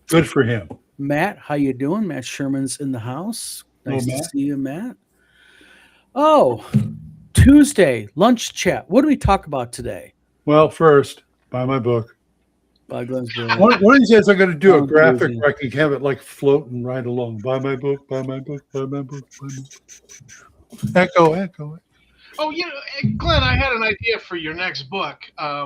Good for him. Matt, how you doing? Matt Sherman's in the house. Hello, Nice to Matt. see you, Matt. Oh, Tuesday, lunch chat. What do we talk about today? Well, first, buy my book. By Glenn's Brilliant. One of these days, I'm going to do a Sounds graphic easy. where I can have it like floating right along. Buy my book, buy my book, buy my book, buy my book. Echo, echo. Oh, Glenn, I had an idea for your next book.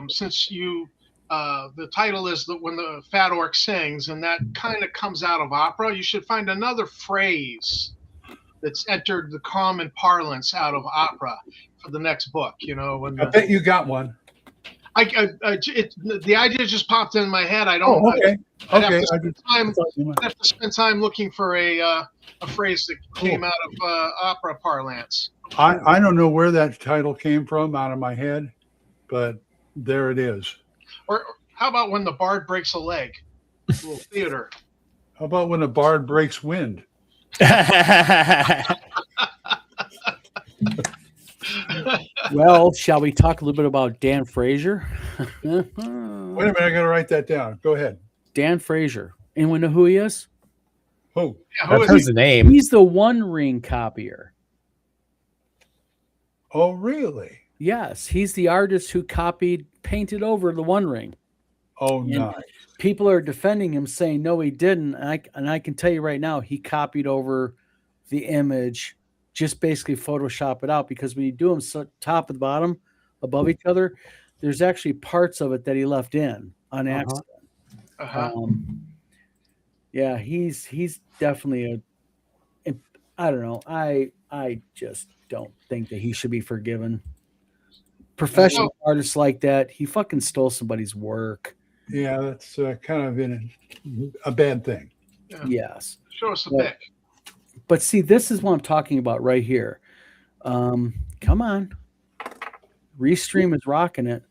Since the title is When the Fat Orc Sings, and that kind of comes out of opera, you should find another phrase that's entered the common parlance out of opera for the next book. I bet you got one. The idea just popped in my head. I don't. Oh, okay. I'd Okay. have to spend time looking for a phrase that came out of opera parlance. I don't know where that title came from out of my head, but there it is. Or how about when the bard breaks a leg? A little theater. How about when a bard breaks wind? Well, shall we talk a little bit about Dan Frazier? Wait a minute, I got to write that down. Go ahead. Dan Frazier. Anyone know who he is? Who? Yeah, who I've is heard he? the name. He's the One Ring copier. Oh, really? Yes, he's the artist who painted over the One Ring. Oh, And nice. people are defending him, saying no, he didn't. And I can tell you right now, he copied over the image, just basically Photoshop it out, because when you do them top and bottom above each other, there's actually parts of it that he left in on accident. Yeah, he's definitely I don't know. I just don't think that he should be forgiven. Professional artists like that, he fucking stole somebody's work. Yeah, that's kind of a bad thing. Yeah. Yes. Show us a But- pic. But see, this is what I'm talking about right here. Come on. Restream is rocking it.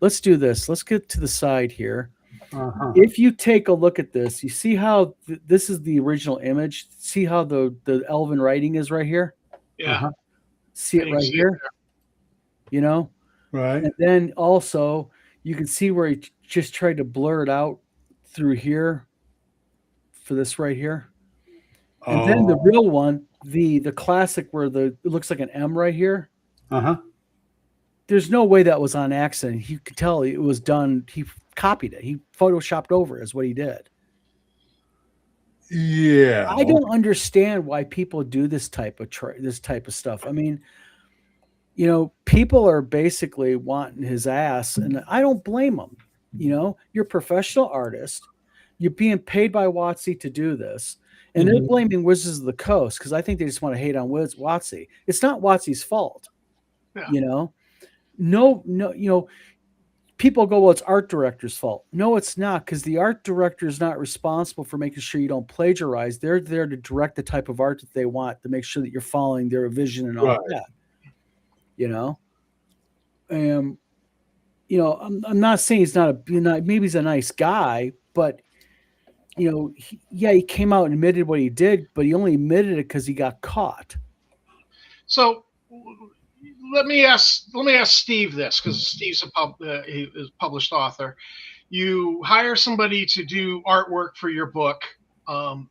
Let's do this. Let's get to the side here. Uh-huh. If you take a look at this, you see how this is the original image. See how the elven writing is right here? Yeah. See it You right see it here? You know? Right. And then also you can see where he just tried to blur it out through here for this right here. And then the real one, the classic where it looks like an M right here. Uh-huh. There's no way that was on accident. You could tell it was done. He copied it. He photoshopped over it is what he did. Yeah. I don't understand why people do this type of stuff. I mean, people are basically wanting his ass, and I don't blame them. You're a professional artist. You're being paid by WotC to do this. And they're blaming Wizards of the Coast because I think they just want to hate on WotC. It's not WotC's fault. Yeah. No, people go, well, it's art director's fault. No, it's not, because the art director is not responsible for making sure you don't plagiarize. They're there to direct the type of art that they want, to make sure that you're following their vision and all that. I'm not saying he's not maybe he's a nice guy, but he came out and admitted what he did, but he only admitted it because he got caught. So let me ask Steve this, because Steve's he is a published author. You hire somebody to do artwork for your book.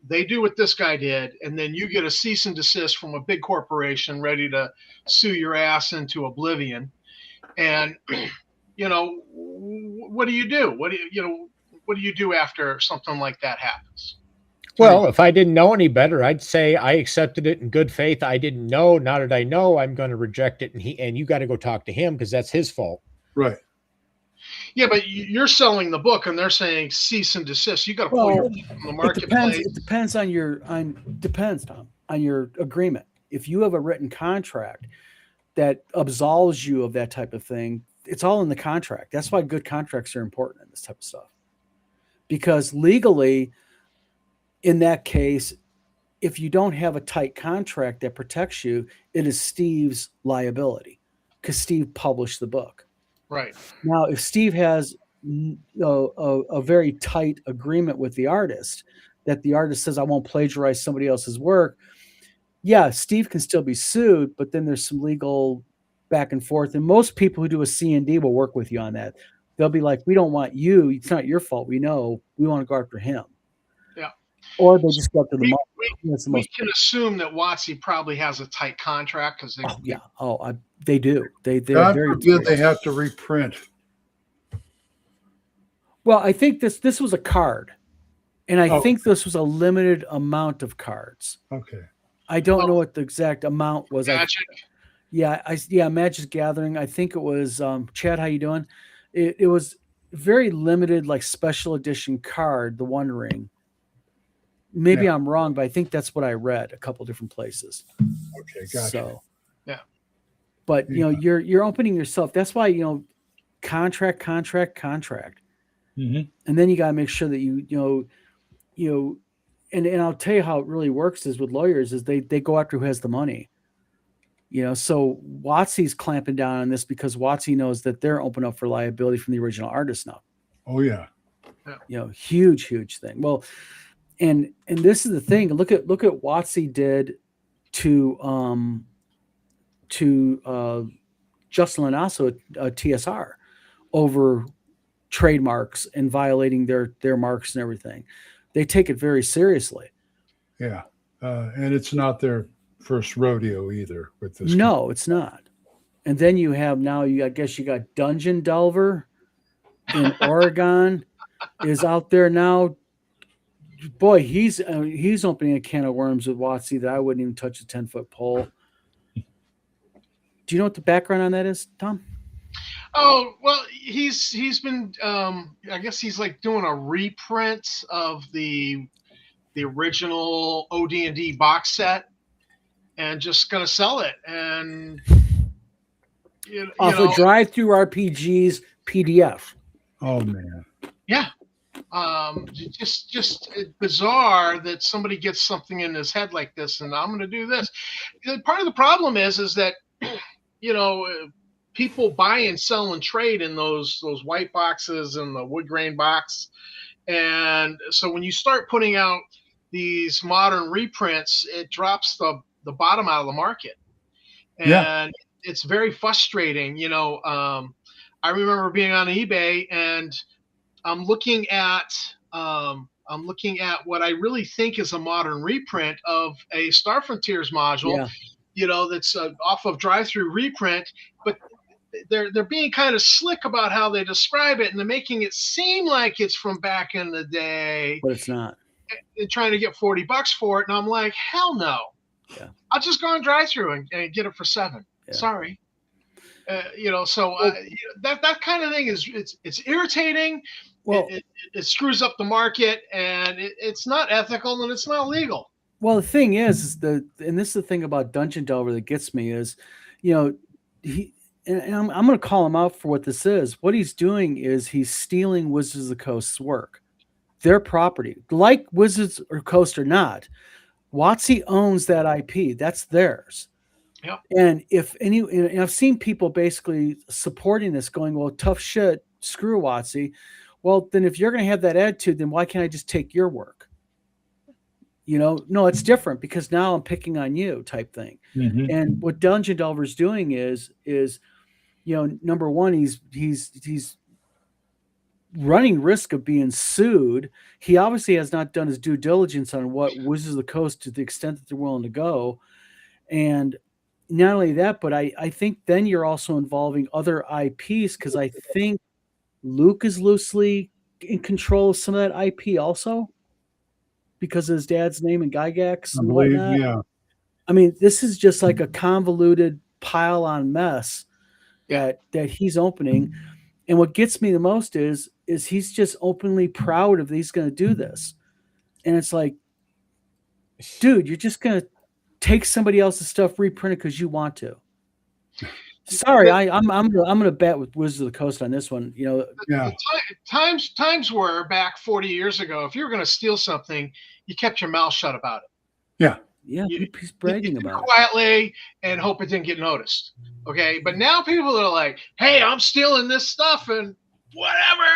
They do what this guy did, and then you get a cease and desist from a big corporation ready to sue your ass into oblivion. And what do you do? What do you do after something like that happens? Well, if I didn't know any better, I'd say I accepted it in good faith. I didn't know. Now that I know, I'm going to reject it. And you got to go talk to him because that's his fault. Right. Yeah, but you're selling the book and they're saying cease and desist. You got to pull your from the marketplace. It depends on Tom, on your agreement. If you have a written contract that absolves you of that type of thing, it's all in the contract. That's why good contracts are important in this type of stuff. Because legally, in that case, if you don't have a tight contract that protects you, it is Steve's liability because Steve published the book. Right. Now, if Steve has a very tight agreement with the artist, that the artist says, I won't plagiarize somebody else's work, yeah, Steve can still be sued, but then there's some legal back and forth. And most people who do a C&D will work with you on that. they'll be like, we don't want you. It's not your fault. We know. We want to go after him. Yeah. Or they just go after the We, market. we, That's the we most. can assume that Watsy probably has a tight contract because Oh yeah. Oh, they do. They're God very. forbid they have to reprint. Well, I think this was a card, and I Oh. think this was a limited amount of cards. Okay. I don't know what the exact amount was. Magic. Magic's Gathering. I think it was. Chad, how you doing? It was very limited, like special edition card, the One Ring. Maybe I'm wrong, but I think that's what I read a couple different places. Okay, gotcha. So, yeah. But you're opening yourself. That's why contract, Mm-hmm. and then you got to make sure that and I'll tell you how it really works is with lawyers is they go after who has the money. So Watsy's clamping down on this because Watsy knows that they're open up for liability from the original artist now. Oh yeah. Huge thing. Well, and this is the thing. Look at Watsy did to Justin Lanasso at TSR over trademarks and violating their marks and everything. They take it very seriously. Yeah. And it's not their first rodeo either with this. No, it's not. And then you have I guess you got Dungeon Delver in Oregon is out there now. Boy, he's opening a can of worms with Watsy that I wouldn't even touch a 10-foot pole. Do you know what the background on that is, Tom? Oh, well, he's been I guess he's like doing a reprint of the original OD&D box set and just gonna sell it and off a Drive-Through RPGs PDF. Oh man. Yeah. Just bizarre that somebody gets something in his head like this and I'm going to do this. Part of the problem is that people buy and sell and trade in those white boxes and the wood grain box. And so when you start putting out these modern reprints, it drops the bottom out of the market. And it's very frustrating. I remember being on eBay and I'm looking at what I really think is a modern reprint of a Star Frontiers module, that's off of Drive-Through reprint, but they're being kind of slick about how they describe it, and they're making it seem like it's from back in the day, but it's not. And trying to get $40 for it, and I'm like, hell no. Yeah, I'll just go on Drive-Through and get it for $7. Yeah. Sorry. That kind of thing it's irritating. Well, it screws up the market, and it's not ethical and it's not legal. Well, the thing is and this is the thing about Dungeon Delver that gets me is, I'm going to call him out for what this is. What he's doing is he's stealing Wizards of the Coast's work, their property, like Wizards of the Coast or not. Watsy owns that IP. That's theirs. Yeah. And and I've seen people basically supporting this, going, "Well, tough shit, screw Watsy." Well, then if you're going to have that attitude, then why can't I just take your work? No, it's different because now I'm picking on you, type thing. Mm-hmm. And what Dungeon Delver's doing is number one, he's running risk of being sued. He obviously has not done his due diligence on what Wizards of the Coast to the extent that they're willing to go. And not only that, but I think then you're also involving other IPs because I think Luke is loosely in control of some of that IP also because of his dad's name and Gygax and whatnot. Yeah. I mean, this is just like a convoluted pile on mess that he's opening. And what gets me the most is he's just openly proud of that he's going to do this. And it's like, dude, you're just going to take somebody else's stuff, reprint it because you want to. Sorry, I'm going to bet with Wizards of the Coast on this one. Times were back 40 years ago. If you were going to steal something, you kept your mouth shut about it. Yeah. Yeah, he's bragging about it quietly and hope it didn't get noticed. Okay, but now people are like, "Hey, I'm stealing this stuff and whatever."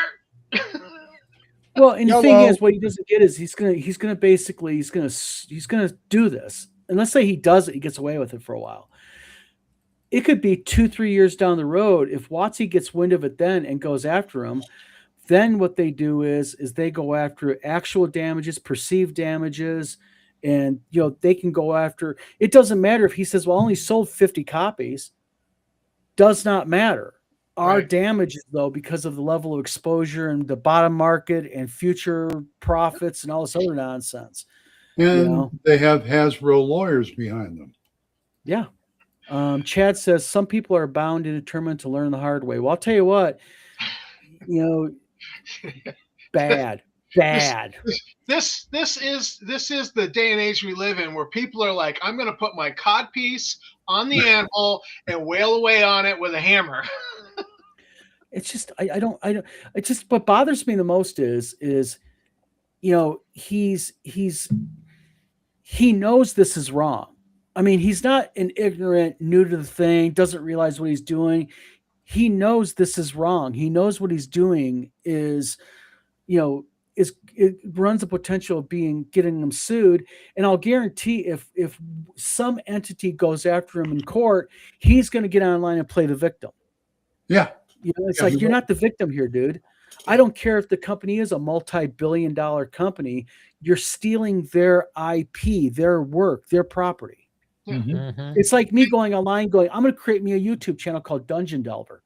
Well, and the thing is, what he doesn't get is he's gonna do this. And let's say he does it, he gets away with it for a while. it could be 2-3 years down the road. If WotC gets wind of it then and goes after him, then what they do is they go after actual damages, perceived damages, and they can go after. It doesn't matter if he says, well, I only sold 50 copies. Does not matter. Our Right. damages, though, because of the level of exposure and the bottom market and future profits and all this other nonsense. And they have Hasbro lawyers behind them. Yeah. Chad says some people are bound and determined to learn the hard way. Well, I'll tell you what, bad. This is the day and age we live in, where people are like, I'm going to put my cod piece on the anvil and wail away on it with a hammer. It's just I don't it's just what bothers me the most is he knows this is wrong. I mean, he's not an ignorant, new to the thing, doesn't realize what he's doing. He knows this is wrong. He knows what he's doing is it runs the potential of getting him sued. And I'll guarantee if some entity goes after him in court, he's going to get online and play the victim. Yeah. It's like, you're not the victim here, dude. I don't care if the company is a multi-billion-dollar company. You're stealing their IP, their work, their property. Mhm. It's like me going online going, I'm going to create me a YouTube channel called Dungeon Delver.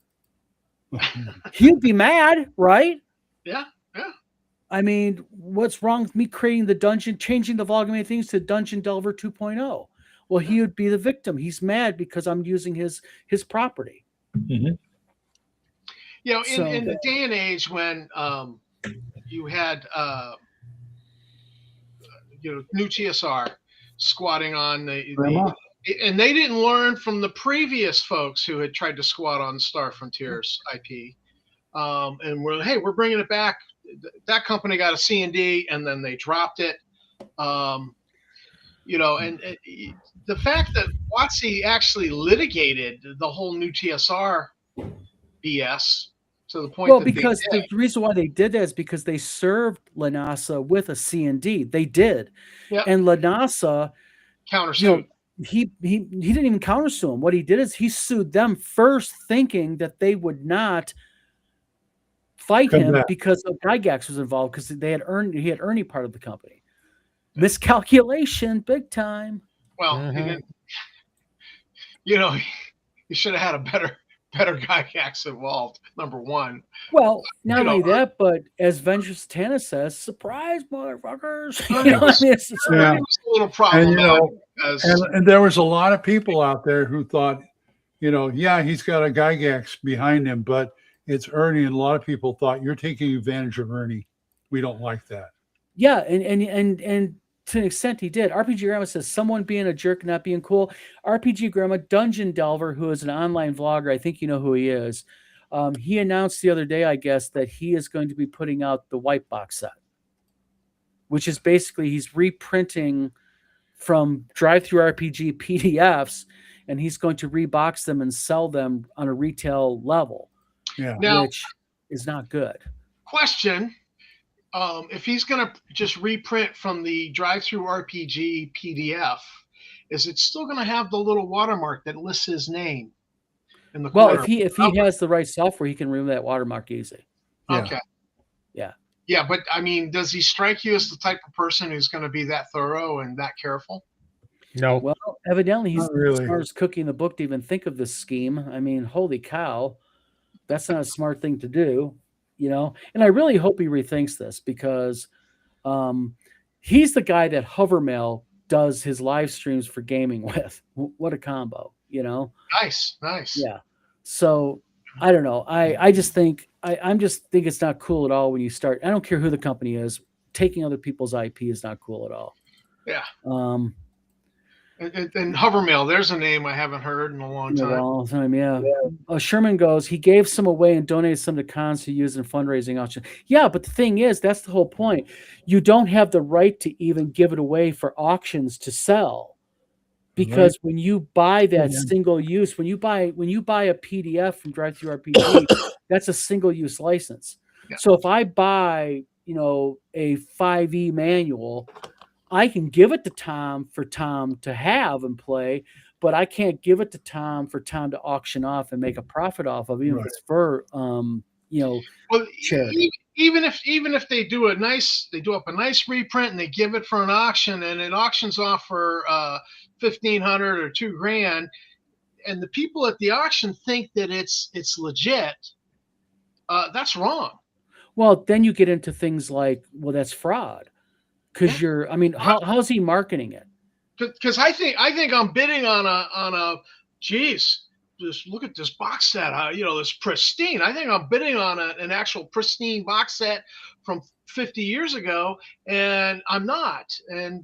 He'd be mad, right? Yeah. I mean, what's wrong with me creating the dungeon, changing the volume of things to Dungeon Delver 2.0? Well, he would be the victim. He's mad because I'm using his property. Mm-hmm. In the day and age when you had new TSR squatting on and they didn't learn from the previous folks who had tried to squat on Star Frontier's IP, and we're bringing it back. That company got a C&D and then they dropped it. And the fact that WotC actually litigated the whole new TSR BS to the point because the reason why they did that is because they served Lanasa with a C&D. They did. Yep. And Lanasa countersued. He didn't even countersue him. What he did is he sued them first, thinking that they would not fight him because of Gygax was involved, because he had Ernie part of the company. Miscalculation, big time. Well, he should have had a better Gygax involved, number one. Well, not only that, but as Venture Satana says, surprise, motherfuckers. It was a little problematic. And there was a lot of people out there who thought, he's got a Gygax behind him, but it's Ernie, and a lot of people thought, you're taking advantage of Ernie. We don't like that. Yeah, and to an extent he did. RPG Grandma says, someone being a jerk, not being cool. RPG Grandma, Dungeon Delver, who is an online vlogger, I think you know who he is. He announced the other day, I guess, that he is going to be putting out the white box set, which is basically he's reprinting from Drive-Thru RPG PDFs, and he's going to rebox them and sell them on a retail level, which is not good. Question. If he's going to just reprint from the Drive-Thru RPG PDF, is it still going to have the little watermark that lists his name in the corner? Well, if he has the right software, he can remove that watermark easy. Okay. Yeah, but I mean, does he strike you as the type of person who's going to be that thorough and that careful? No. Well, evidently he's really the smartest cookie in the book to even think of this scheme. I mean, holy cow, that's not a smart thing to do. And I really hope he rethinks this, because he's the guy that Hovermail does his live streams for gaming with. What a combo, Nice. Yeah. So I don't know. I just think I just think it's not cool at all when you start. I don't care who the company is. Taking other people's IP is not cool at all. Yeah. And Hovermail, there's a name I haven't heard in a long time. Yeah. Sherman goes, he gave some away and donated some to cons to use in fundraising auction. Yeah, but the thing is, that's the whole point. You don't have the right to even give it away for auctions to sell, because when you buy that single use, when you buy a PDF from Drive-Thru RPG, that's a single use license. Yeah. So if I buy, a 5e manual, I can give it to Tom for Tom to have and play, but I can't give it to Tom for Tom to auction off and make a profit off of, even if Right. it's for Well, charity. even if they do up a nice reprint and they give it for an auction and it auctions off for $1,500 or $2,000, and the people at the auction think that it's legit, that's wrong. Well, then you get into things like, well, that's fraud. Because how's he marketing it? Because I think I'm bidding on a geez, just look at this box set, this pristine. I think I'm bidding on an actual pristine box set from 50 years ago, and I'm not. And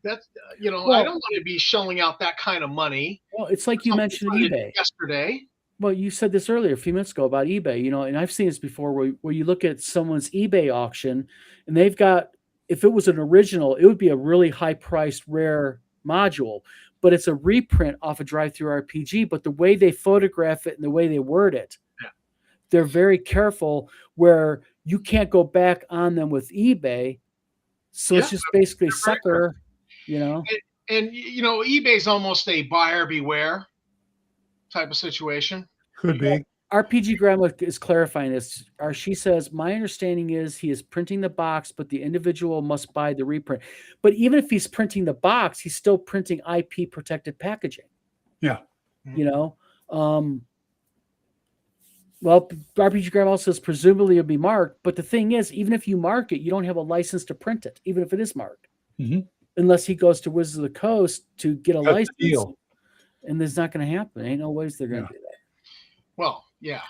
that's I don't want to be shelling out that kind of money. Well, it's like you mentioned eBay yesterday. Well, you said this earlier a few minutes ago about eBay, and I've seen this before where you look at someone's eBay auction and they've got, if it was an original, it would be a really high priced, rare module, but it's a reprint off a drive-through RPG. But the way they photograph it and the way they word it, they're very careful where you can't go back on them with eBay. So it's just basically sucker, And eBay's almost a buyer beware type of situation. Could be. RPG Grandma is clarifying this. She says, my understanding is he is printing the box, but the individual must buy the reprint. But even if he's printing the box, he's still printing IP protected packaging. Yeah. Well, RPG Grandma says presumably it'll be marked, but the thing is, even if you mark it, you don't have a license to print it, even if it is marked. Mm-hmm. Unless he goes to Wizards of the Coast to get a That's license. the deal. And there's not going to happen. Ain't no ways they're going to do that. Well, yeah.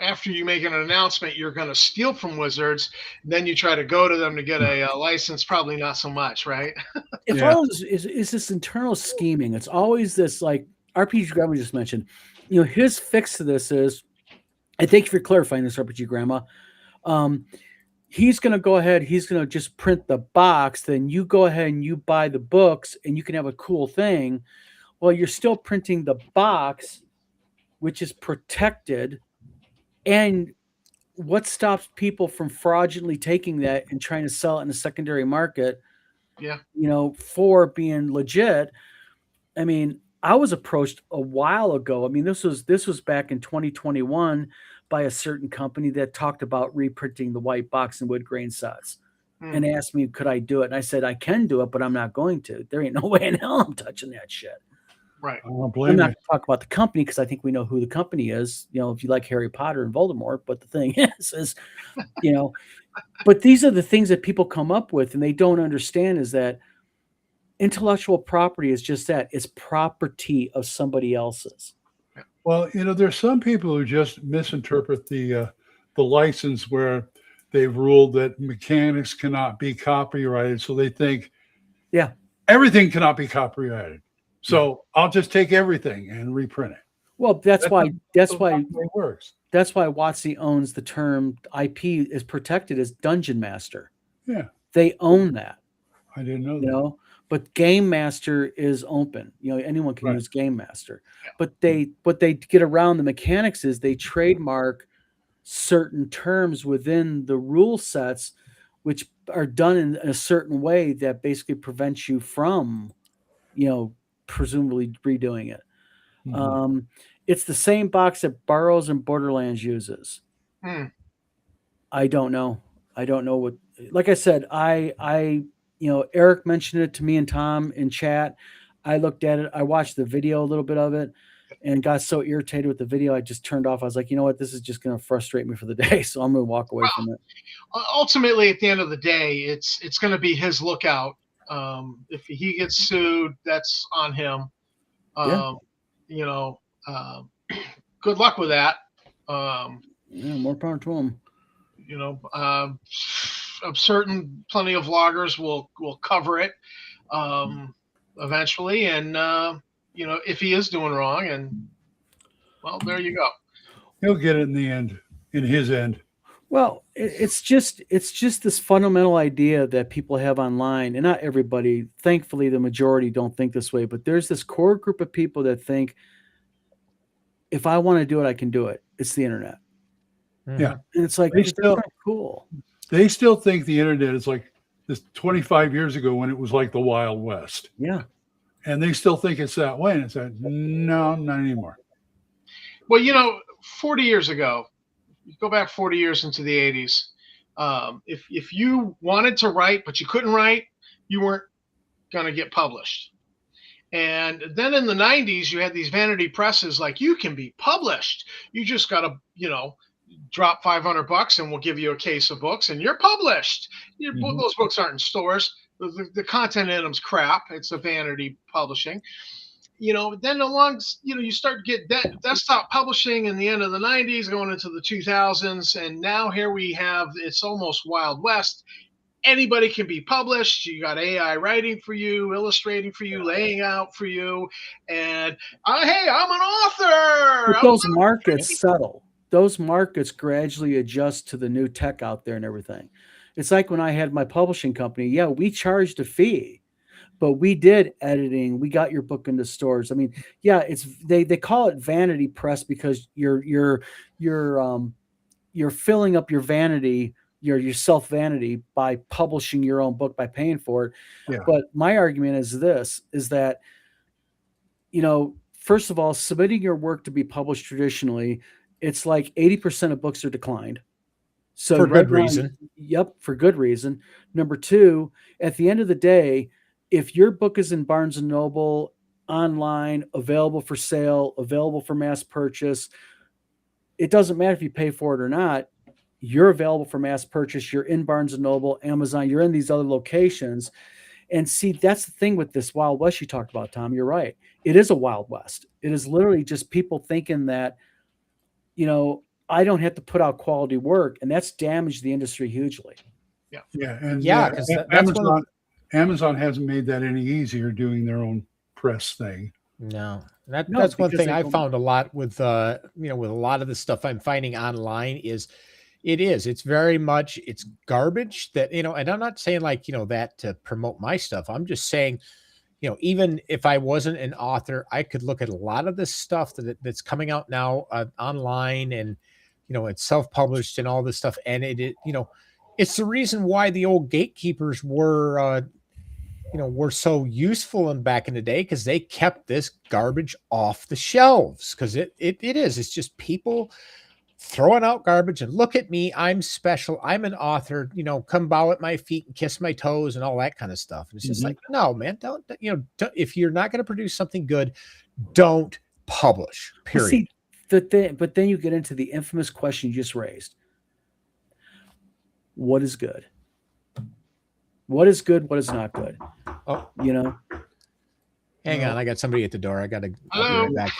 After you make an announcement, you're going to steal from Wizards. Then you try to go to them to get a license. Probably not so much, right? It's always is this internal scheming. It's always this, like RPG Grandma just mentioned. His fix to this is, and thank you for clarifying this, RPG Grandma. He's going to go ahead. He's going to just print the box. Then you go ahead and you buy the books, and you can have a cool thing. Well, you're still printing the box, which is protected. And what stops people from fraudulently taking that and trying to sell it in the secondary market? Yeah. For being legit. I mean, I was approached a while ago. I mean, this was back in 2021 by a certain company that talked about reprinting the white box and wood grain sets and asked me, could I do it? And I said, I can do it, but I'm not going to. There ain't no way in hell I'm touching that shit. Right. I don't I'm blame not you. going to talk about the company because I think we know who the company is, if you like Harry Potter and Voldemort. But the thing is, but these are the things that people come up with and they don't understand is that intellectual property is just that. It's property of somebody else's. Well, there's some people who just misinterpret the license where they've ruled that mechanics cannot be copyrighted. So they think, everything cannot be copyrighted. So I'll just take everything and reprint it. Well, that's why it works. That's why WotC owns the term IP is protected as Dungeon Master. Yeah, they own that. I didn't know that. But Game Master is open. Anyone can use Game Master. Yeah. But what they get around the mechanics is they trademark certain terms within the rule sets, which are done in a certain way that basically prevents you from, presumably redoing it. Mm-hmm. It's the same box that Burroughs and Borderlands uses. I don't know what. Like I said, Eric mentioned it to me and Tom in chat. I looked at it. I watched the video, a little bit of it, and got so irritated with the video, I just turned off. I was like, you know what? This is just going to frustrate me for the day, so I'm going to walk away from it. Ultimately, at the end of the day, it's going to be his lookout. If he gets sued, that's on him. Good luck with that. More power to him. I'm certain plenty of vloggers will cover it eventually, and if he is doing wrong, and well, there you go. He'll get it in the end, in his end. Well, it's just this fundamental idea that people have online, and not everybody. Thankfully, the majority don't think this way, but there's this core group of people that think, if I want to do it, I can do it. It's the internet. Yeah, and it's like it's still cool. They still think the internet is like this 25 years ago when it was like the Wild West. Yeah, and they still think it's that way. And it's like, no, not anymore. Well, 40 years ago, you go back 40 years into the 80s. If you wanted to write but you couldn't write, you weren't going to get published. And then in the 90s, you had these vanity presses like, you can be published. You just got to, drop $500 and we'll give you a case of books and you're published. Those books aren't in stores. The content in them's crap. It's a vanity publishing. Then along, you start to get desktop publishing in the end of the 90s, going into the 2000s. And now here we have, it's almost Wild West. Anybody can be published. You got AI writing for you, illustrating for you, laying out for you. And hey, I'm an author. But those markets settle. Those markets gradually adjust to the new tech out there and everything. It's like when I had my publishing company. Yeah, we charged a fee, but we did editing. We got your book into stores. I mean, yeah, it's they call it vanity press because you're filling up your vanity, your self vanity by publishing your own book, by paying for it. Yeah. But my argument is that first of all, submitting your work to be published traditionally, it's like 80% of books are declined. So for good reason. Yep, for good reason. Number two, at the end of the day, if your book is in Barnes & Noble, online, available for sale, available for mass purchase, it doesn't matter if you pay for it or not. You're available for mass purchase. You're in Barnes & Noble, Amazon. You're in these other locations. And see, that's the thing with this Wild West you talked about, Tom. You're right. It is a Wild West. It is literally just people thinking that, I don't have to put out quality work, and that's damaged the industry hugely. Yeah, and because Amazon hasn't made that any easier doing their own press thing. No, that's one thing I found a lot with with a lot of the stuff I'm finding online it's very much, it's garbage that, and I'm not saying that to promote my stuff. I'm just saying, even if I wasn't an author, I could look at a lot of this stuff that's coming out now online, and it's self-published and all this stuff, and it's the reason why the old gatekeepers were so useful back in the day, because they kept this garbage off the shelves, because it's just people throwing out garbage. And look at me, I'm special, I'm an author, come bow at my feet and kiss my toes and all that kind of stuff. And it's just like, no, man, don't, if you're not going to produce something good, don't publish, period. See, but then you get into the infamous question you just raised. What is good? What is good? What is not good? Oh, hang on, I got somebody at the door. I got to be right back.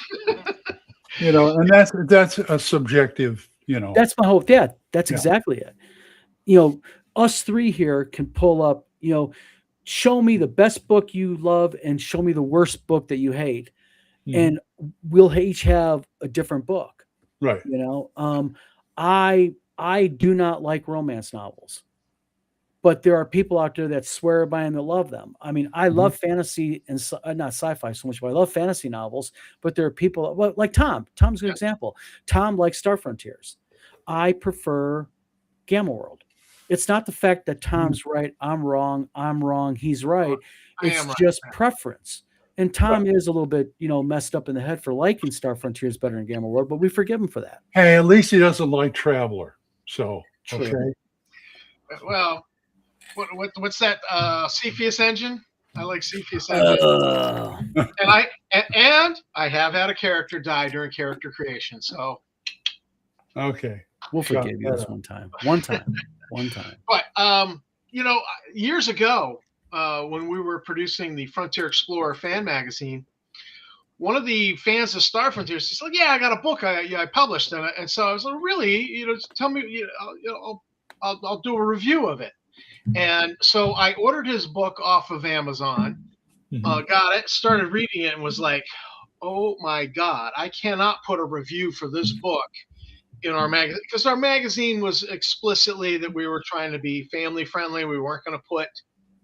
And that's a subjective, That's my hope. Yeah, that's exactly it. Us three here can pull up, show me the best book you love and show me the worst book that you hate. And we'll each have a different book. Right. I do not like romance novels, but there are people out there that swear by them, that love them. I mean, I love fantasy and not sci-fi so much, but I love fantasy novels. But there are people like Tom. Tom's a good example. Tom likes Star Frontiers. I prefer Gamma World. It's not the fact that Tom's right, I'm wrong, he's right. It's just preference. And Tom is a little bit, messed up in the head for liking Star Frontiers better than Gamma World, but we forgive him for that. Hey, at least he doesn't like Traveler. So, okay. Well, what's that? Cepheus engine? I like Cepheus engine. And I have had a character die during character creation. So, okay, we'll forgive you this one time. One time. But years ago, when we were producing the Frontier Explorer fan magazine, one of the fans of Star Frontiers, he's like, "Yeah, I got a book I published," and so I was like, "Really? Tell me, I'll do a review of it." And so I ordered his book off of Amazon, got it, started reading it, and was like, "Oh my God, I cannot put a review for this book in our magazine," because our magazine was explicitly that we were trying to be family friendly. We weren't going to put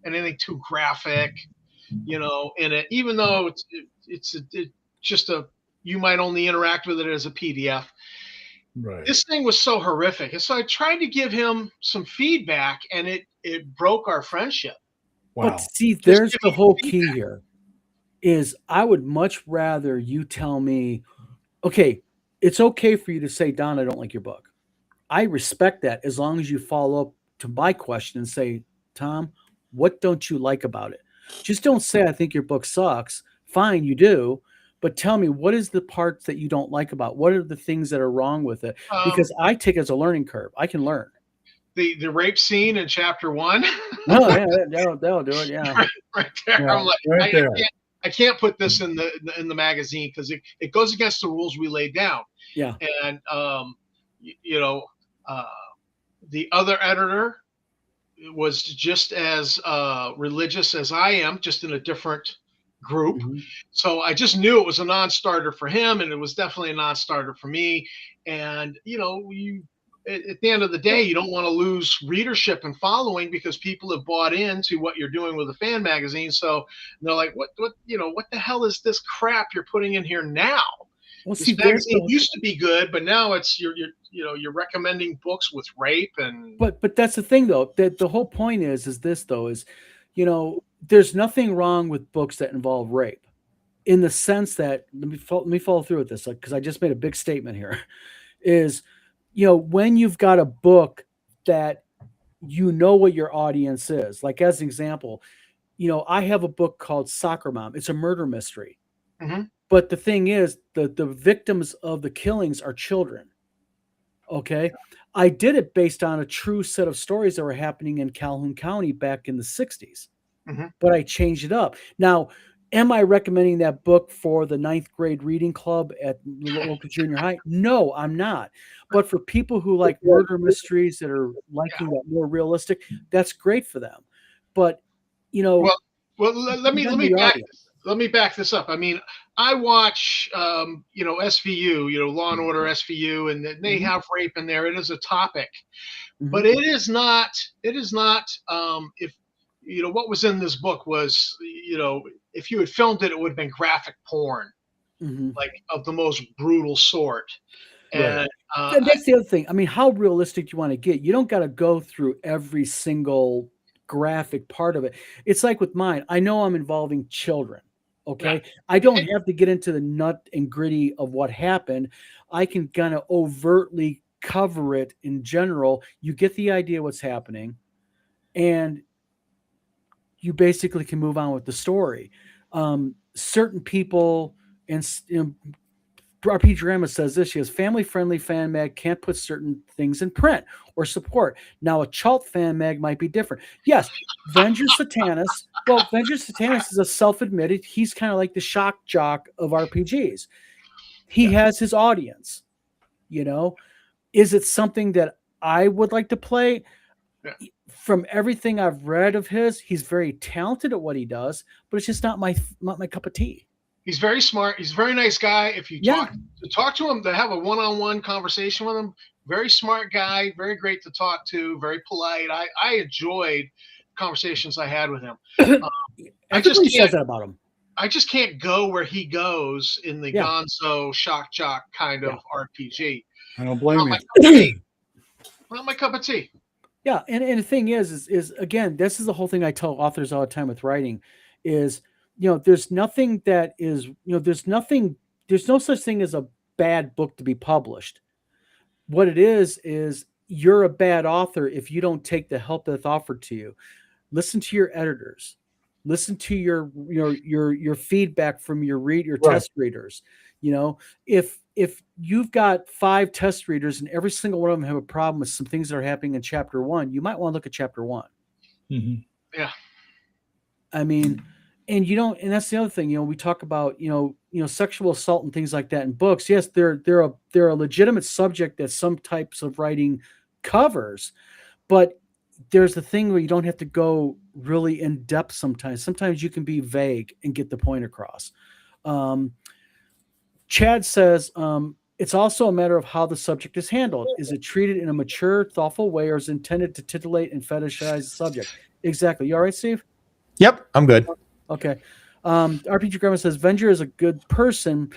anything too graphic, in it, even though it's just you might only interact with it as a PDF. Right. This thing was so horrific. And so I tried to give him some feedback, and it broke our friendship. Wow. But see, there's the whole key here. is I would much rather you tell me, okay, it's okay for you to say, Don, I don't like your book. I respect that as long as you follow up to my question and say, Tom, what don't you like about it? Just don't say, I think your book sucks. Fine, you do. But tell me, what is the parts that you don't like about it? What are the things that are wrong with it? Because I take it as a learning curve. I can learn. The rape scene in chapter 1. Oh, yeah, that'll do it. Yeah. Right there. Yeah, I'm like, right there. I can't put this in the magazine because it goes against the rules we laid down. Yeah. And the other editor was just as religious as I am, just in a different group. Mm-hmm. So I just knew it was a non-starter for him, and it was definitely a non-starter for me. And at the end of the day, you don't want to lose readership and following because people have bought into what you're doing with a fan magazine. So they're like, what the hell is this crap you're putting in here now? Well, This see, magazine used to be good, but now it's you're recommending books with rape and. But that's the thing, though. That the whole point is this, though, is, there's nothing wrong with books that involve rape, in the sense that let me follow through with this, because I just made a big statement here. Is, when you've got a book that what your audience is, like as an example, I have a book called Soccer Mom. It's a murder mystery. Mm-hmm. But the thing is, the victims of the killings are children. Okay. I did it based on a true set of stories that were happening in Calhoun County back in the 60s. Mm-hmm. But I changed it up. Now, am I recommending that book for the 9th grade reading club at the local junior high? No, I'm not. But for people who like murder mysteries that are liking that more realistic, that's great for them. But, well, let me back this up. I mean, I watch, SVU, Law and Order SVU, and they Mm-hmm. have rape in there. It is a topic, Mm-hmm. but it is not. If what was in this book was, if you had filmed it, it would have been graphic porn, Mm-hmm. like of the most brutal sort. Right. And that's the other thing. I mean, how realistic do you want to get? You don't got to go through every single graphic part of it. It's like with mine. I know I'm involving children. Okay. Yeah. I don't have to get into the nut and gritty of what happened. I can kind of overtly cover it in general. You get the idea what's happening, and you basically can move on with the story. Certain people, and RPG Grandma says this. She has family-friendly fan mag can't put certain things in print or support. Now, a Chult fan mag might be different. Yes, Venger Satanis. Well, Venger Satanis is a self-admitted. He's kind of like the shock jock of RPGs. He has his audience. Is it something that I would like to play? Yeah. From everything I've read of his, he's very talented at what he does, but it's just not my cup of tea. He's very smart. He's a very nice guy. If you talk to him, to have a one-on-one conversation with him, very smart guy, very great to talk to, very polite. I enjoyed conversations I had with him. Everybody says that about him. I just can't go where he goes in the gonzo shock jock kind of RPG. I don't blame you. Not my cup of tea. Yeah, and the thing is again, this is the whole thing I tell authors all the time with writing is, there's nothing that is, there's no such thing as a bad book to be published. What it is you're a bad author if you don't take the help that's offered to you. Listen to your editors. Listen to your feedback from your test readers. If you've got 5 test readers and every single one of them have a problem with some things that are happening in chapter 1, you might want to look at chapter 1. Mm-hmm. Yeah. I mean, and that's the other thing, we talk about, sexual assault and things like that in books. Yes, they're a legitimate subject that some types of writing covers, but there's the thing where you don't have to go really in depth sometimes. Sometimes you can be vague and get the point across. Chad says, it's also a matter of how the subject is handled. Is it treated in a mature, thoughtful way, or is intended to titillate and fetishize the subject? Exactly. You all right, Steve? Yep, I'm good. Okay. RPG Grandma says, Venger is a good person,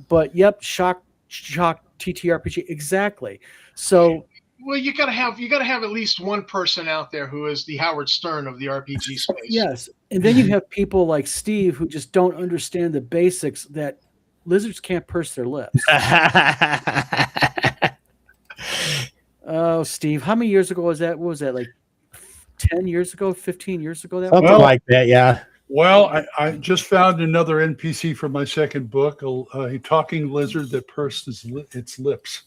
but shock TTRPG. Exactly. So, Well, you gotta have at least one person out there who is the Howard Stern of the RPG space. Yes, and then you have people like Steve who just don't understand the basics that lizards can't purse their lips. Oh, Steve, how many years ago was that? What was that, like 10 years ago, 15 years ago? That Something was? like that, yeah. Well, I just found another NPC for my second book, a talking lizard that pursed its lips.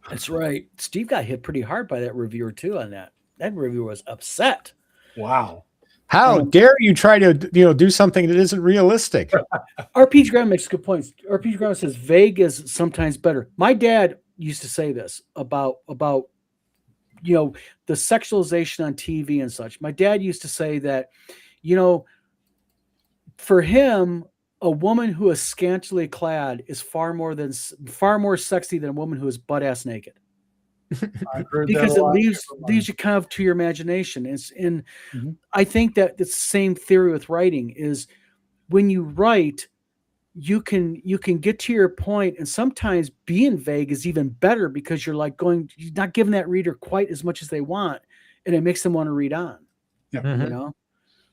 That's right. Steve got hit pretty hard by that reviewer too on that. That reviewer was upset. Wow. How dare you try to do something that isn't realistic? RPG Graham makes a good point. RPG Graham says vague is sometimes better. My dad used to say this about the sexualization on TV and such. My dad used to say that, for him, a woman who is scantily clad is far more sexy than a woman who is butt ass naked. I've heard Because that it a lot. leaves you kind of to your imagination. I think that the same theory with writing is when you write, you can get to your point, and sometimes being vague is even better because you're not giving that reader quite as much as they want, and it makes them want to read on. Yeah. Mhm.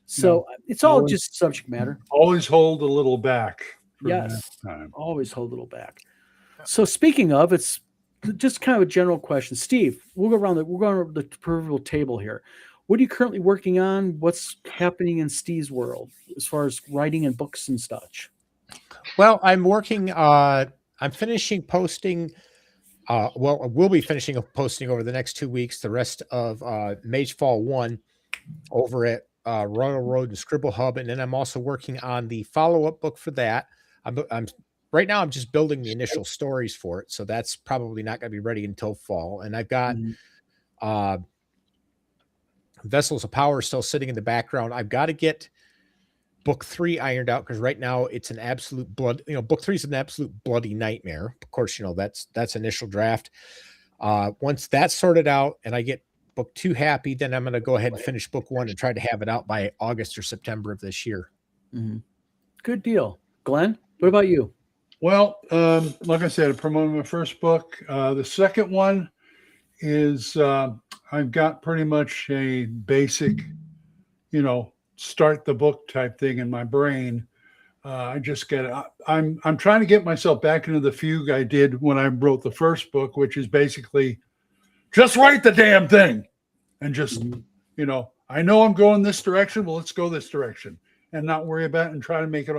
So it's all just subject matter. Always hold a little back. For Yes. next time. Always hold a little back. So speaking of, it's just kind of a general question. Steve, we'll go around the proverbial table here. What are you currently working on? What's happening in Steve's world as far as writing and books and such? Well, I'm working. I'm finishing posting. We'll be finishing posting over the next 2 weeks. The rest of Mage Fall 1 over at Royal Road and Scribble Hub, and then I'm also working on the follow-up book for that. I'm right now. I'm just building the initial stories for it, so that's probably not going to be ready until fall. And I've got Vessels of Power still sitting in the background. I've got to get book 3 ironed out because right now it's an absolute book 3 is an absolute bloody nightmare. Of course, that's initial draft. Once that's sorted out and I get book 2 happy, then I'm going to go ahead and finish book 1 and try to have it out by August or September of this year. Good deal. Glenn, what about you? Well, like I said, I'm promoting my first book. The second one is I've got pretty much a basic, start the book type thing in my brain. I'm trying to get myself back into the fugue I did when I wrote the first book, which is basically just write the damn thing and just, I know I'm going this direction. Well, let's go this direction and not worry about it and try to make it.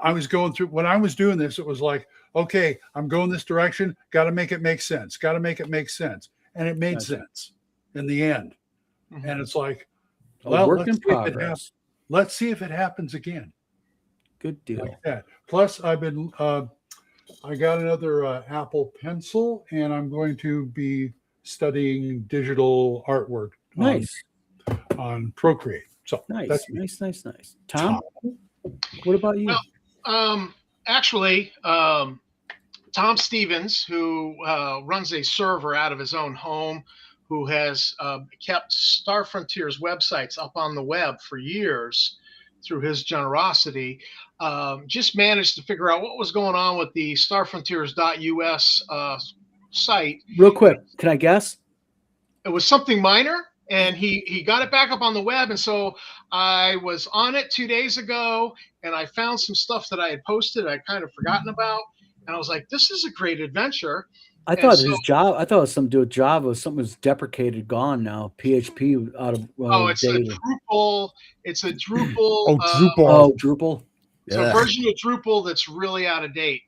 I was going through when I was doing this, it was like, okay, I'm going this direction. Got to make it make sense. Got to make it make sense. And it made sense in the end. And it's like, well, work in progress. Let's see if it happens again. Good deal. Like that. Plus, I got another Apple Pencil, and I'm going to be studying digital artwork. Nice. On Procreate. So nice. Tom, what about you? Well, actually, Tom Stevens, who runs a server out of his own home, who has kept Star Frontiers websites up on the web for years through his generosity, just managed to figure out what was going on with the starfrontiers.us site. Real quick, can I guess? It was something minor, and he got it back up on the web. And so I was on it 2 days ago, and I found some stuff that I had posted I'd kind of forgotten about. And I was like, this is a great adventure. I thought it was something to do with Java. Something was deprecated, gone now. PHP out of it's date. a Drupal. It's a Drupal. Drupal. It's a version of Drupal that's really out of date.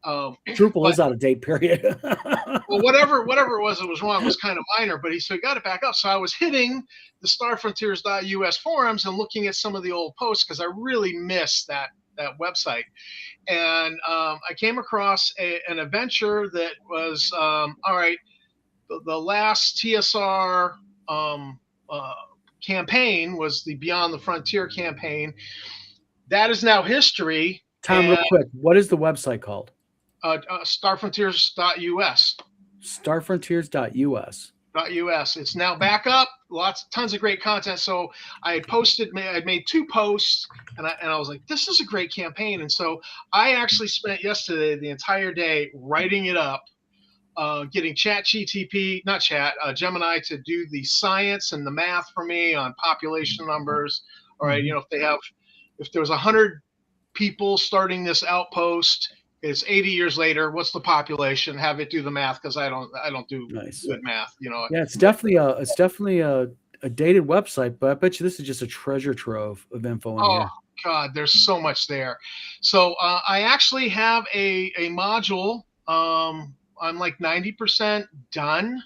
Drupal is out of date, period. Well, whatever it was wrong. It was kind of minor, but he got it back up. So I was hitting the starfrontiers.us forums and looking at some of the old posts because I really missed that website. And I came across an adventure that was all right. The last TSR campaign was the Beyond the Frontier campaign. That is now history. Tom, real quick, what is the website called? Starfrontiers.us. Starfrontiers.us. It's now back up. Tons of great content. So I made 2 posts, and I was like, this is a great campaign. And so I actually spent yesterday the entire day writing it up getting Gemini to do the science and the math for me on population numbers. All right, if there's 100 people starting this outpost, it's 80 years later. What's the population? Have it do the math, because I don't do good math. Yeah, it's definitely a dated website, but I bet you this is just a treasure trove of info in here. God, there's so much there. So I actually have a module. I'm like 90% done,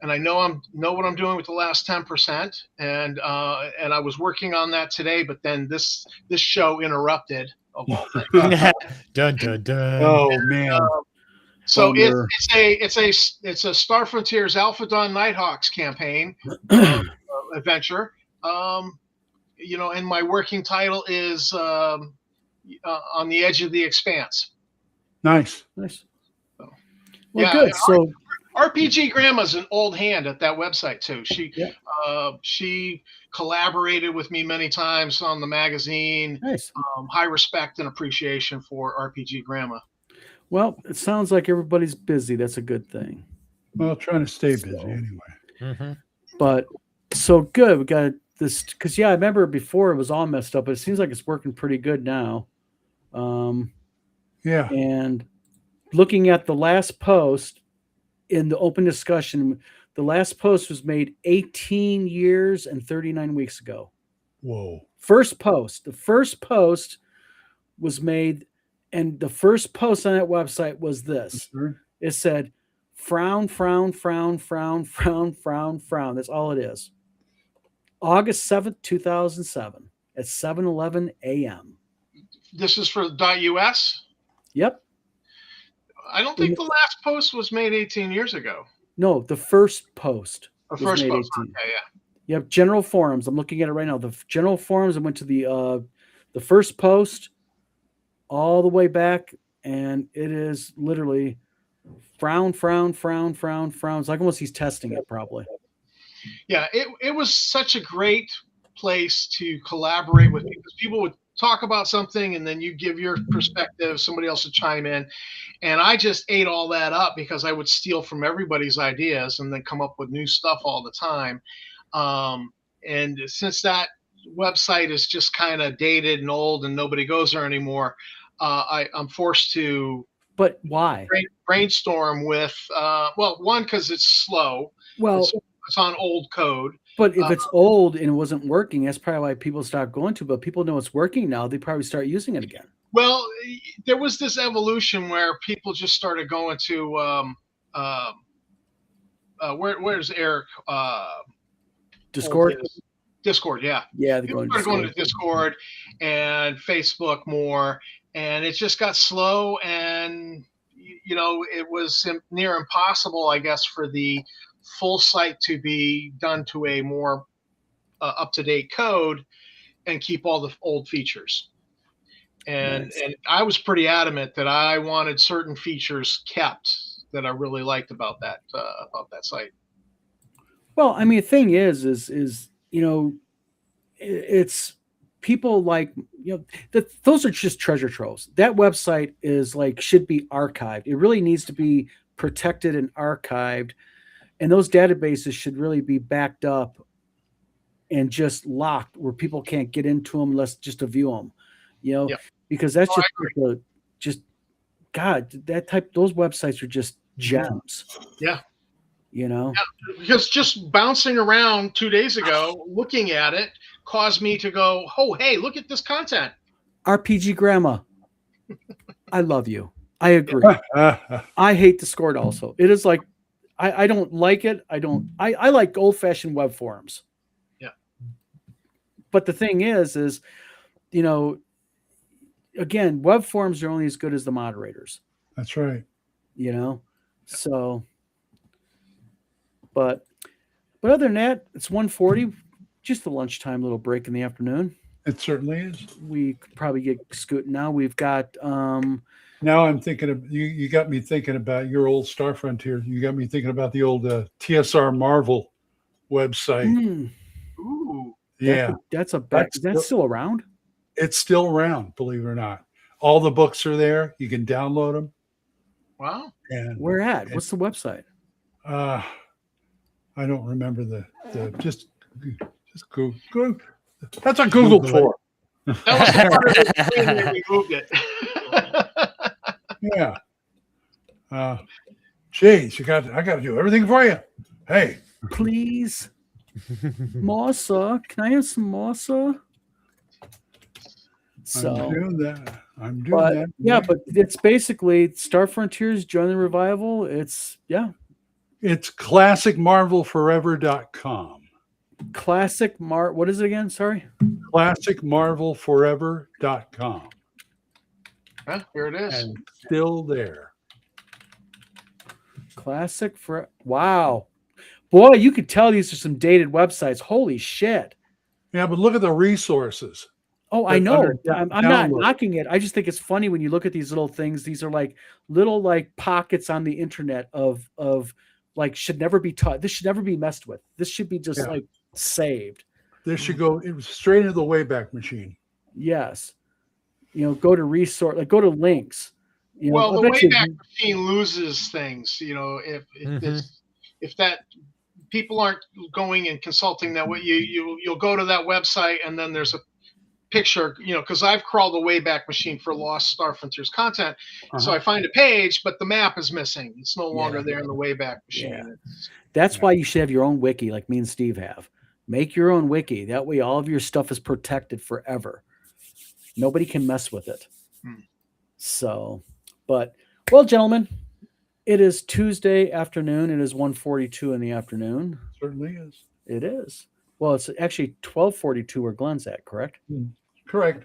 and I know what I'm doing with the last 10%. And I was working on that today, but then this show interrupted. Of all things. Dun, dun, dun. Oh man. So it's a Star Frontiers Alpha Dawn Nighthawks campaign adventure. And my working title is On the Edge of the Expanse. Nice. So, well, good. So RPG Grandma's an old hand at that website too. She collaborated with me many times on the magazine. Nice. High respect and appreciation for RPG Grandma. Well, it sounds like everybody's busy. That's a good thing. Well, trying to stay busy anyway. Mm-hmm. But so good. We got this because I remember before it was all messed up, but it seems like it's working pretty good now. Yeah. And looking at the last post in the open discussion, the last post was made 18 years and 39 weeks ago. Whoa. The first post was made, and the first post on that website was this. Sure. It said, frown, frown, frown, frown, frown, frown, frown. That's all it is. August 7th, 2007 at 7:11 a.m. This is for .us? Yep. I don't think the last post was made 18 years ago. No, the first post. The first post. 18. Okay, yeah. You have general forums. I'm looking at it right now. The general forums, I went to the first post all the way back, and it is literally frown, frown, frown, frown, frown. It's like almost he's testing it probably. Yeah, it was such a great place to collaborate with, because people would talk about something and then you give your perspective, somebody else would chime in. And I just ate all that up because I would steal from everybody's ideas and then come up with new stuff all the time. And since that website is just kind of dated and old and nobody goes there anymore, I'm forced to. But why? Brainstorm with, one, because it's slow. Well, it's on old code. But if it's old and it wasn't working, that's probably why people stopped going to. But people know it's working now; they probably start using it again. Well, there was this evolution where people just started going to where's Eric? Discord. Discord, yeah. Yeah, they're going to Discord and Facebook more, and it just got slow, and it was near impossible, I guess, for the full site to be done to a more up-to-date code and keep all the old features. And Nice. And I was pretty adamant that I wanted certain features kept that I really liked about that site. Well, I mean, the thing is it's people like those are just treasure troves. That website is should be archived. It really needs to be protected and archived. And those databases should really be backed up and just locked where people can't get into them unless just to view them, Yep. because that's those websites are just gems. Yeah. Yeah, because just bouncing around 2 days ago, looking at it caused me to go, oh, hey, look at this content. RPG Grandma. I love you. I agree. I hate Discord also. It is I don't like it. I like old fashioned web forums. Yeah. But the thing is, again, web forums are only as good as the moderators. That's right. So, but other than that, it's 1:40, just a lunchtime little break in the afternoon. It certainly is. We could probably get scooting now. We've got, now I'm thinking of you got me thinking about your old Star Frontier. You got me thinking about the old TSR Marvel website. Ooh. Yeah. Is that still around? It's still around, believe it or not. All the books are there. You can download them. Wow. And Where at? What's the website? I don't remember the just Google. That's what Google Google it. for. That was part of the screen when we moved it. Yeah. Geez, I got to do everything for you. Hey, Please. Mossa. Can I have some Mossa? So, I'm doing that. I'm doing but that. yeah, but it's basically Star Frontiers, Join the Revival. It's It's classicmarvelforever.com. what is it again? Sorry. Classicmarvelforever.com. Here it is. And still there. Classic for wow. Boy, you could tell these are some dated websites. Holy shit. Yeah, but look at the resources. Oh, I know. I'm not download. knocking it. I just think it's funny when you look at these little things. These are like little like pockets on the internet of like should never be taught. This should never be messed with. This should be just like saved. This should go straight into the Wayback Machine. Yes. Go to resource, like go to links. Well, the Wayback Machine loses things. If that people aren't going and consulting that way, you'll go to that website and then there's a picture, because I've crawled the Wayback Machine for lost Star Frontiers content. So I find a page, but the map is missing. It's no longer there in the Wayback Machine. Yeah. That's why you should have your own wiki, like me and Steve have. Make your own wiki. That way all of your stuff is protected forever. Nobody can mess with it. So, well, gentlemen, it is Tuesday afternoon. It is 1:42 in the afternoon. Certainly is. It is. Well, it's actually 12:42 where Glenn's at, correct? Correct.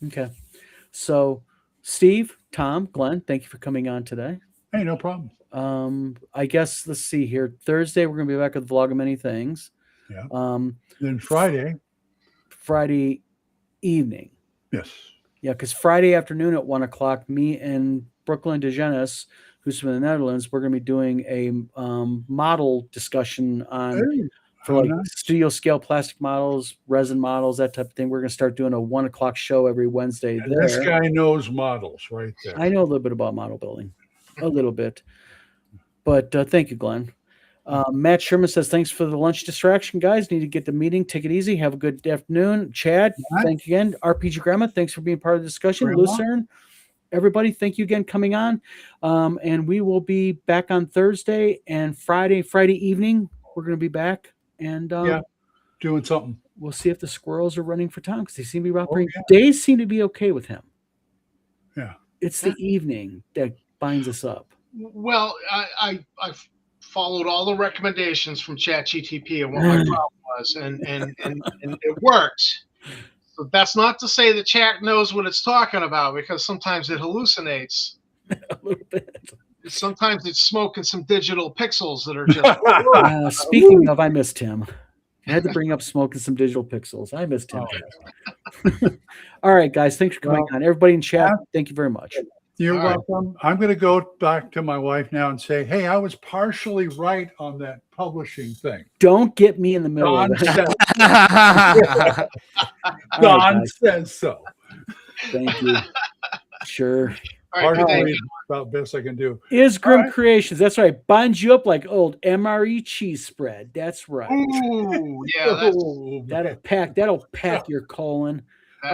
Okay. So, Steve, Tom, Glenn, thank you for coming on today. Hey, no problem. I guess let's see here. Thursday, we're going to be back with the Vlog of Many Things. Yeah. Then Friday evening. Yes. Yeah, because Friday afternoon at 1:00, me and Brooklyn DeGenis, who's from the Netherlands, we're going to be doing a model discussion on for studio scale plastic models, resin models, that type of thing. We're going to start doing a 1:00 show every Wednesday. And this guy knows models right there. I know a little bit about model building, a little bit. But thank you, Glenn. Matt Sherman says, thanks for the lunch distraction, guys. Need to get the meeting. Take it easy. Have a good afternoon. Chad, thank you again. RPG Grandma, thanks for being part of the discussion. Lucerne, everybody, thank you again coming on. And we will be back on Thursday and Friday evening. We're going to be back and doing something. We'll see if the squirrels are running for Tom because they seem to be operating. Days seem to be okay with him. Yeah. It's the evening that binds us up. Well, I've followed all the recommendations from ChatGTP and what my problem was, and it worked. So that's not to say the chat knows what it's talking about, because sometimes it hallucinates. A little bit. Sometimes it's smoking some digital pixels that are just. Speaking of, I missed him. I had to bring up smoking some digital pixels. I missed him. All right, guys. Thanks for coming on. Everybody in chat, thank you very much. You're welcome. I'm going to go back to my wife now and say, hey, I was partially right on that publishing thing. Don't get me in the middle of it. Don says so. Thank you. Sure. Partially about best I can do. Is Grim Creations. That's right. Binds you up like old MRE cheese spread. That's right. Ooh, yeah. That'll pack your colon.